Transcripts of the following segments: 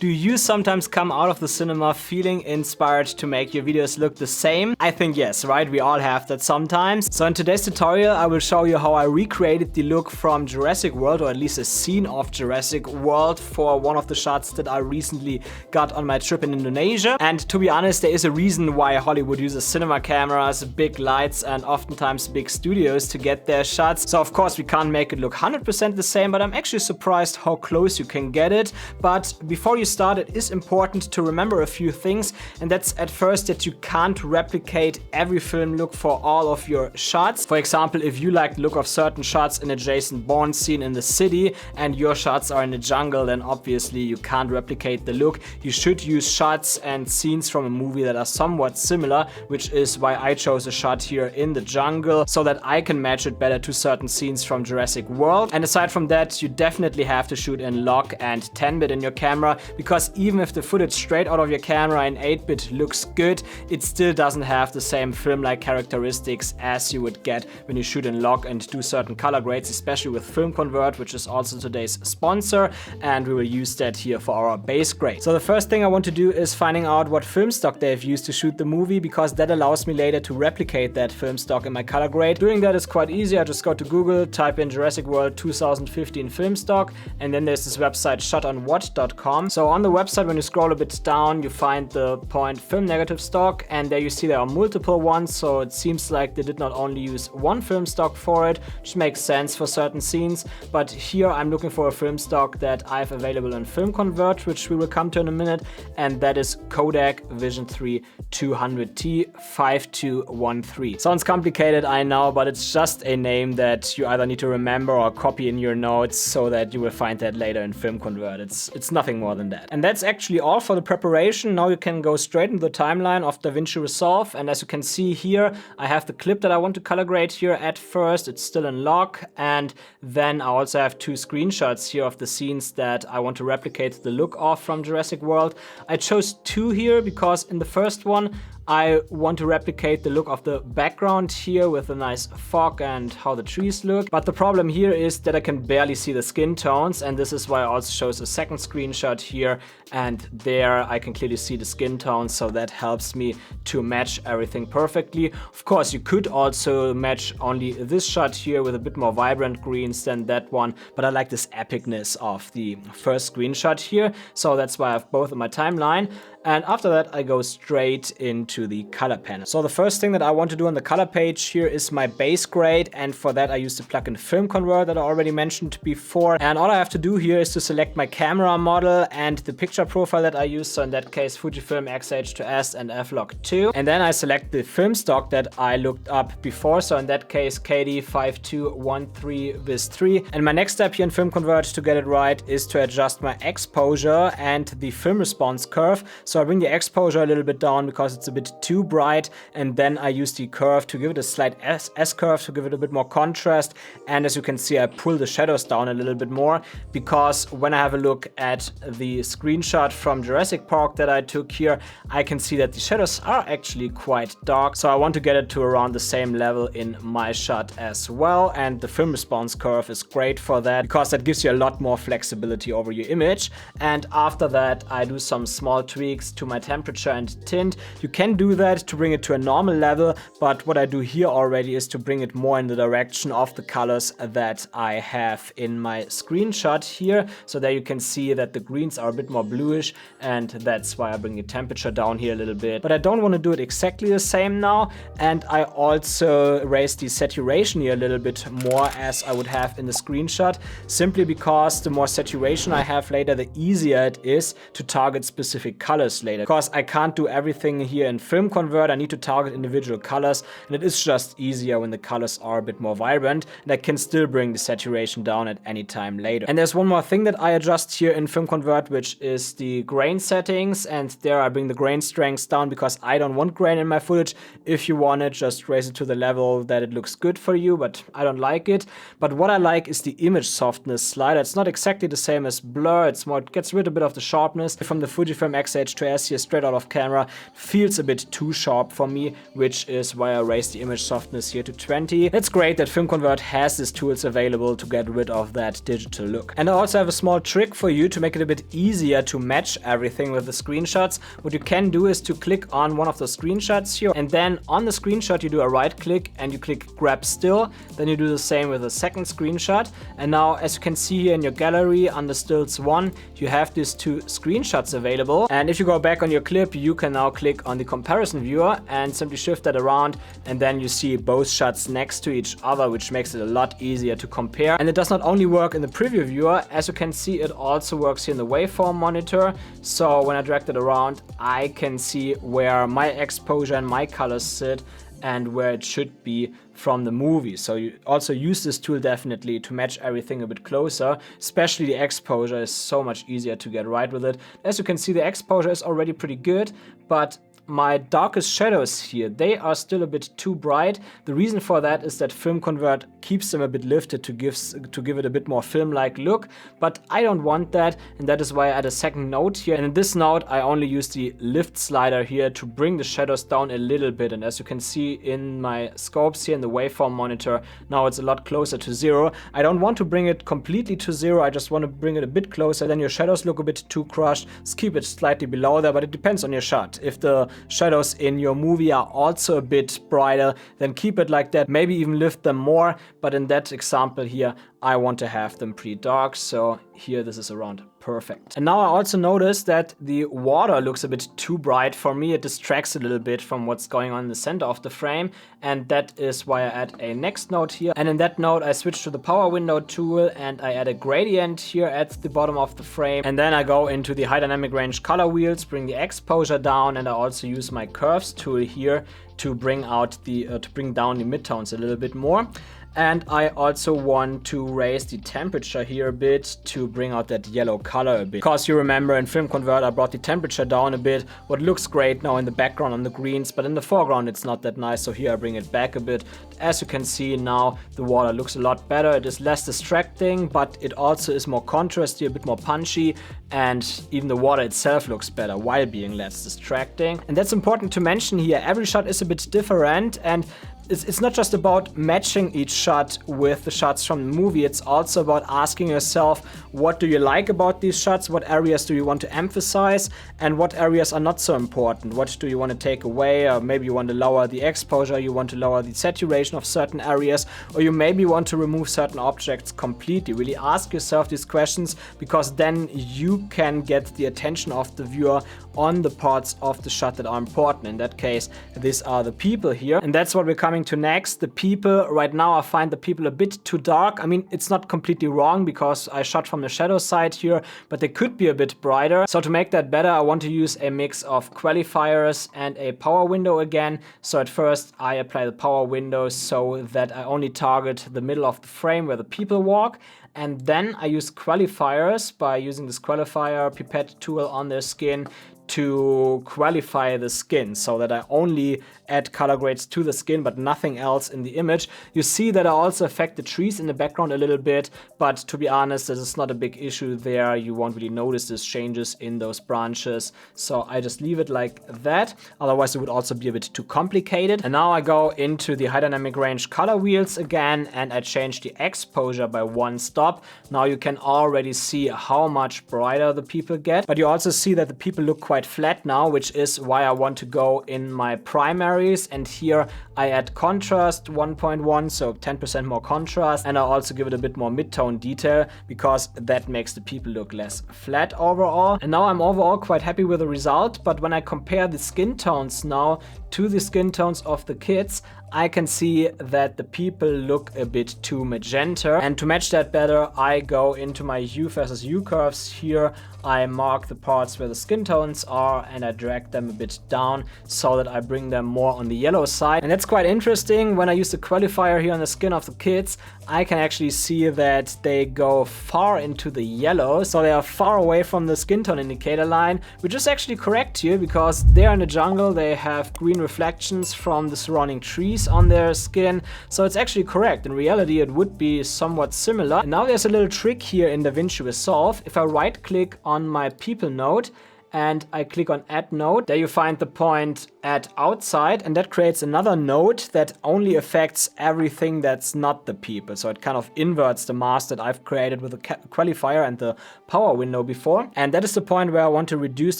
Do you sometimes come out of the cinema feeling inspired to make your videos look the same? I think yes, right? We all have that sometimes. So in today's tutorial, I will show you how I recreated the look from Jurassic World, or at least a scene of Jurassic World, for one of the shots that I recently got on my trip in Indonesia. And to be honest, there is a reason why Hollywood uses cinema cameras, big lights, and oftentimes big studios to get their shots. So of course we can't make it look 100% the same, but I'm actually surprised how close you can get it. But before you start, it is important to remember a few things, and that's at first that you can't replicate every film look for all of your shots. For example, if you like the look of certain shots in a Jason Bourne scene in the city and your shots are in the jungle, then obviously you can't replicate the look. You should use shots and scenes from a movie that are somewhat similar, which is why I chose a shot here in the jungle, so that I can match it better to certain scenes from Jurassic World. And aside from that, you definitely have to shoot in log and 10-bit in your camera, because even if the footage straight out of your camera in 8-bit looks good, it still doesn't have the same film-like characteristics as you would get when you shoot in log and do certain color grades, especially with Film Convert, which is also today's sponsor, and we will use that here for our base grade. So the first thing I want to do is finding out what film stock they've used to shoot the movie, because that allows me later to replicate that film stock in my color grade. Doing that is quite easy. I just go to Google, type in Jurassic World 2015 film stock, and then there's this website shotonwhat.com. So on the website, when you scroll a bit down, you find the point film negative stock, and there you see there are multiple ones, so it seems like they did not only use one film stock for it, which makes sense for certain scenes. But here I'm looking for a film stock that I have available in Film Convert, which we will come to in a minute, and that is Kodak Vision 3 200T 5213. Sounds complicated, I know, but it's just a name that you either need to remember or copy in your notes so that you will find that later in Film Convert. It's nothing more than that. And that's actually all for the preparation. Now you can go straight into the timeline of DaVinci Resolve, and as you can see here, I have the clip that I want to color grade here at first. It's still in log, and then I also have two screenshots here of the scenes that I want to replicate the look of from Jurassic World. I chose two here because in the first one I want to replicate the look of the background here with a nice fog and how the trees look. But the problem here is that I can barely see the skin tones, and this is why I also chose a second screenshot here, and there I can clearly see the skin tones, so that helps me to match everything perfectly. Of course, you could also match only this shot here with a bit more vibrant greens than that one, but I like this epicness of the first screenshot here, so that's why I have both in my timeline. And after that, I go straight into the color panel. So the first thing that I want to do on the color page here is my base grade, and for that I use the plugin Film Convert that I already mentioned before. And all I have to do here is to select my camera model and the picture profile that I use, so in that case Fujifilm X-H2S and F-Log2. And then I select the film stock that I looked up before, so in that case KD5213-3. And my next step here in Film Convert to get it right is to adjust my exposure and the film response curve. So I bring the exposure a little bit down because it's a bit too bright, and then I use the curve to give it a slight S-curve to give it a bit more contrast. And as you can see, I pull the shadows down a little bit more, because when I have a look at the screenshot from Jurassic Park that I took here, I can see that the shadows are actually quite dark. So I want to get it to around the same level in my shot as well, and the film response curve is great for that, because that gives you a lot more flexibility over your image. And after that, I do some small tweaks to my temperature and tint. You can do that to bring it to a normal level, but what I do here already is to bring it more in the direction of the colors that I have in my screenshot here. So there you can see that the greens are a bit more bluish, and that's why I bring the temperature down here a little bit. But I don't want to do it exactly the same now, and I also raise the saturation here a little bit more as I would have in the screenshot, simply because the more saturation I have later, the easier it is to target specific colors later. Because I can't do everything here in Film Convert, I need to target individual colors, and it is just easier when the colors are a bit more vibrant, and I can still bring the saturation down at any time later. And there's one more thing that I adjust here in Film Convert, which is the grain settings, and there I bring the grain strengths down because I don't want grain in my footage. If you want it, just raise it to the level that it looks good for you, but I don't like it. But what I like is the image softness slider. It's not exactly the same as blur, it's more, it gets rid of a bit of the sharpness from the Fujifilm X-H2 FPS here straight out of camera feels a bit too sharp for me, which is why I raised the image softness here to 20. It's great that Film Convert has these tools available to get rid of that digital look. And I also have a small trick for you to make it a bit easier to match everything with the screenshots. What you can do is to click on one of the screenshots here, and then on the screenshot you do a right click and you click grab still. Then you do the same with the second screenshot. And now, as you can see here in your gallery under stills 1, you have these 2 screenshots available. And if you go back on your clip, you can now click on the comparison viewer and simply shift that around, and then you see both shots next to each other, which makes it a lot easier to compare. And it does not only work in the preview viewer, as you can see, it also works here in the waveform monitor. So when I drag it around, I can see where my exposure and my colors sit and where it should be from the movie. So you also use this tool definitely to match everything a bit closer, especially the exposure is so much easier to get right with it. As you can see, the exposure is already pretty good, but my darkest shadows here, they are still a bit too bright. The reason for that is that Film Convert keeps them a bit lifted to give it a bit more film-like look, but I don't want that, and that is why I add a second node here. And in this node, I only use the lift slider here to bring the shadows down a little bit. And as you can see in my scopes here in the waveform monitor, now it's a lot closer to 0. I don't want to bring it completely to 0, I just want to bring it a bit closer. Then your shadows look a bit too crushed, just keep it slightly below there, but it depends on your shot. If the shadows in your movie are also a bit brighter, then keep it like that, maybe even lift them more. But in that example here, I want to have them pretty dark, so here this is around perfect. And now I also noticed that the water looks a bit too bright for me. It distracts a little bit from what's going on in the center of the frame, and that is why I add a next node here. And in that node I switch to the power window tool and I add a gradient here at the bottom of the frame, and then I go into the high dynamic range color wheels, bring the exposure down, and I also use my curves tool here to bring out the bring down the midtones a little bit more. And I also want to raise the temperature here a bit to bring out that yellow color a bit. Because you remember in Film Convert I brought the temperature down a bit. What looks great now in the background on the greens, but in the foreground it's not that nice, so here I bring it back a bit. As you can see now, the water looks a lot better. It is less distracting, but it also is more contrasty, a bit more punchy, and even the water itself looks better while being less distracting. And that's important to mention here. Every shot is a bit different, and it's not just about matching each shot with the shots from the movie, it's also about asking yourself, what do you like about these shots, what areas do you want to emphasize, and what areas are not so important, what do you want to take away, or maybe you want to lower the exposure, you want to lower the saturation of certain areas, or you maybe want to remove certain objects completely. Really ask yourself these questions, because then you can get the attention of the viewer on the parts of the shot that are important. In that case, these are the people here, and that's what we're coming to next. The people, right now I find the people a bit too dark. I mean, it's not completely wrong because I shot from the shadow side here, but they could be a bit brighter. So to make that better, I want to use a mix of qualifiers and a power window again. So at first I apply the power window so that I only target the middle of the frame where the people walk. And then I use qualifiers by using this qualifier pipette tool on their skin to qualify the skin, so that I only add color grades to the skin but nothing else in the image. You see that I also affect the trees in the background a little bit, but to be honest, this is not a big issue there. You won't really notice these changes in those branches, so I just leave it like that. Otherwise it would also be a bit too complicated. And now I go into the high dynamic range color wheels again and I change the exposure by 1 stop. Now you can already see how much brighter the people get, but you also see that the people look quite flat now, which is why I want to go in my primaries, and here I add contrast 1.1, so 10% more contrast, and I also give it a bit more mid-tone detail because that makes the people look less flat overall. And now I'm overall quite happy with the result, but when I compare the skin tones now to the skin tones of the kids, I can see that the people look a bit too magenta, and to match that better I go into my hue versus hue curves here. I mark the parts where the skin tones are and I drag them a bit down so that I bring them more on the yellow side. And that's quite interesting. When I use the qualifier here on the skin of the kids, I can actually see that they go far into the yellow, so they are far away from the skin tone indicator line, which is actually correct here because they're in the jungle, they have green reflections from the surrounding trees on their skin, so it's actually correct. In reality it would be somewhat similar. And now there's a little trick here in DaVinci Resolve. If I right click on my people node and I click on add node. There you find the point at outside, and that creates another node that only affects everything that's not the people. So it kind of inverts the mask that I've created with the qualifier and the power window before. And that is the point where I want to reduce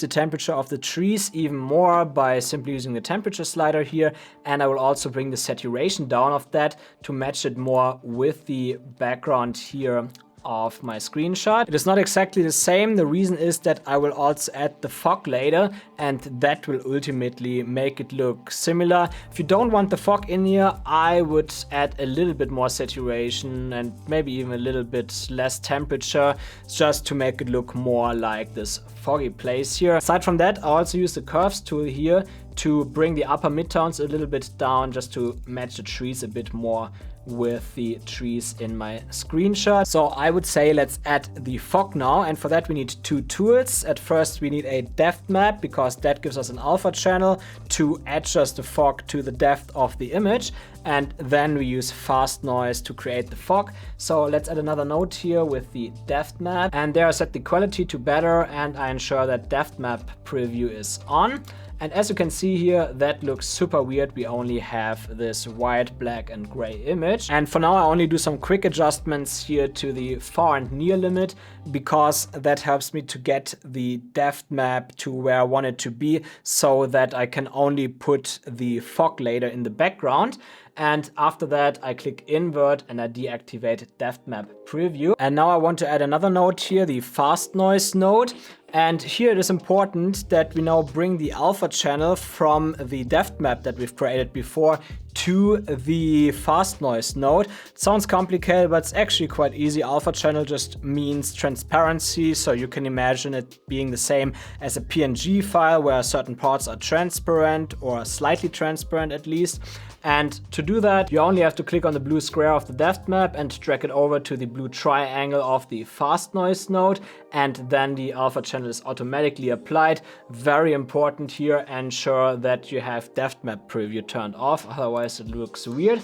the temperature of the trees even more by simply using the temperature slider here. And I will also bring the saturation down of that to match it more with the background here of my screenshot. It is not exactly the same. The reason is that I will also add the fog later, and that will ultimately make it look similar. If you don't want the fog in here, I would add a little bit more saturation and maybe even a little bit less temperature, just to make it look more like this foggy place here. Aside from that, I also use the curves tool here to bring the upper midtones a little bit down, just to match the trees a bit more with the trees in my screenshot. So I would say let's add the fog now, and for that we need two tools. At first we need a depth map, because that gives us an alpha channel to adjust the fog to the depth of the image, and then we use fast noise to create the fog. So let's add another node here with the depth map, and there I set the quality to better, and I ensure that depth map preview is on. And as you can see here, that looks super weird. We only have this white, black and gray image. And for now I only do some quick adjustments here to the far and near limit, because that helps me to get the depth map to where I want it to be, so that I can only put the fog later in the background. And after that I click invert and I deactivate depth map preview. And now I want to add another node here, the fast noise node. And here it is important that we now bring the alpha channel from the depth map that we've created before to the fast noise node. It sounds complicated, but it's actually quite easy. Alpha channel just means transparency, so you can imagine it being the same as a PNG file where certain parts are transparent or slightly transparent at least. And to do that, you only have to click on the blue square of the depth map and drag it over to the blue triangle of the fast noise node, and then the alpha channel is automatically applied. Very important here, ensure that you have depth map preview turned off, otherwise it looks weird.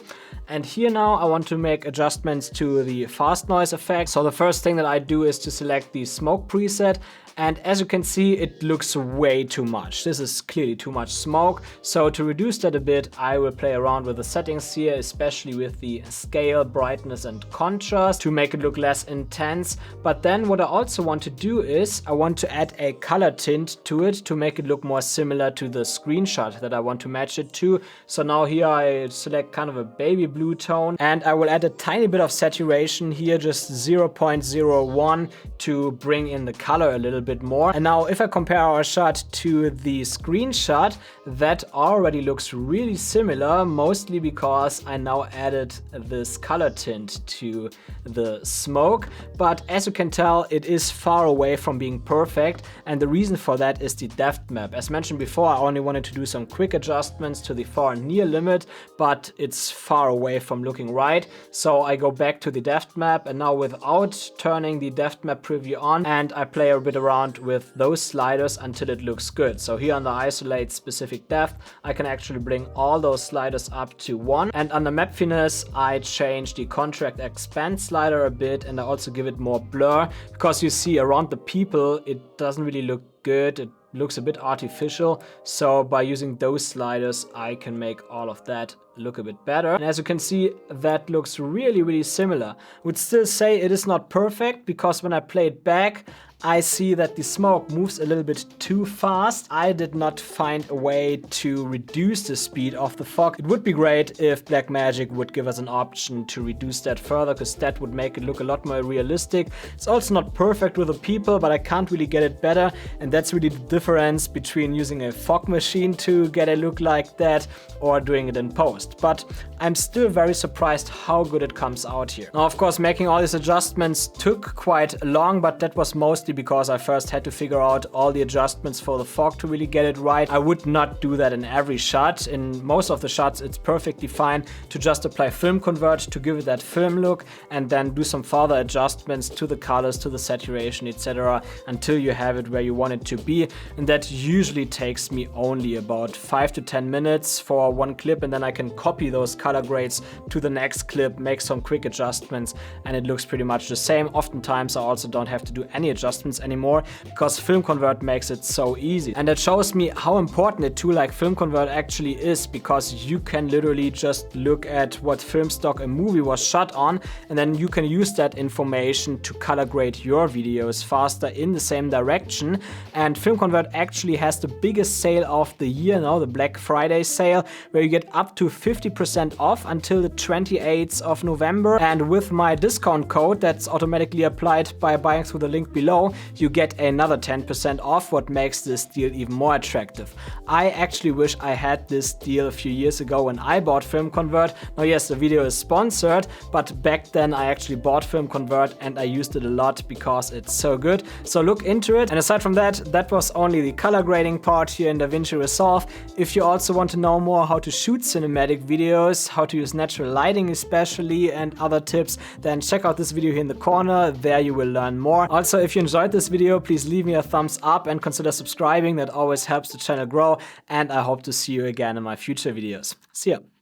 And here now I want to make adjustments to the fast noise effect. So the first thing that I do is to select the smoke preset. And as you can see, it looks way too much. This is clearly too much smoke. So to reduce that a bit, I will play around with the settings here, especially with the scale, brightness and contrast to make it look less intense. But then what I also want to do is I want to add a color tint to it to make it look more similar to the screenshot that I want to match it to. So now here I select kind of a baby blue tone, and I will add a tiny bit of saturation here, just 0.01, to bring in the color a little bit more. And now if I compare our shot to the screenshot, that already looks really similar, mostly because I now added this color tint to the smoke. But as you can tell, it is far away from being perfect, and the reason for that is the depth map. As mentioned before, I only wanted to do some quick adjustments to the far and near limit, but it's far away from looking right. So I go back to the depth map, and now without turning the depth map preview on, and I play a bit around with those sliders until it looks good. So here under isolate specific depth, I can actually bring all those sliders up to 1. And under map finesse, I change the contract expand slider a bit, and I also give it more blur, because you see around the people, it doesn't really look good. It looks a bit artificial. So by using those sliders, I can make all of that look a bit better. And as you can see, that looks really, really similar. Would still say it is not perfect, because when I play it back, I see that the smoke moves a little bit too fast. I did not find a way to reduce the speed of the fog. It would be great if Blackmagic would give us an option to reduce that further, because that would make it look a lot more realistic. It's also not perfect with the people, but I can't really get it better. And that's really the difference between using a fog machine to get a look like that or doing it in post. But I'm still very surprised how good it comes out here. Now, of course, making all these adjustments took quite long, but that was mostly because I first had to figure out all the adjustments for the fog to really get it right. I would not do that in every shot. In most of the shots, it's perfectly fine to just apply film convert to give it that film look, and then do some further adjustments to the colors, to the saturation, etc., until you have it where you want it to be. And that usually takes me only about 5 to 10 minutes for one clip, and then I can copy those colors color grades to the next clip, make some quick adjustments, and it looks pretty much the same. Oftentimes I also don't have to do any adjustments anymore because Film Convert makes it so easy. And that shows me how important a tool like Film Convert actually is, because you can literally just look at what film stock a movie was shot on, and then you can use that information to color grade your videos faster in the same direction. And Film Convert actually has the biggest sale of the year now, the Black Friday sale, where you get up to 50% off until the 28th of November. And with my discount code that's automatically applied by buying through the link below, you get another 10% off, what makes this deal even more attractive. I actually wish I had this deal a few years ago when I bought Film Convert. Now yes, the video is sponsored, but back then I actually bought Film Convert and I used it a lot because it's so good. So look into it. And aside from that, that was only the color grading part here in DaVinci Resolve. If you also want to know more how to shoot cinematic videos, how to use natural lighting especially, and other tips, then check out this video here in the corner. There you will learn more. Also, if you enjoyed this video, please leave me a thumbs up and consider subscribing. That always helps the channel grow, and I hope to see you again in my future videos. See ya!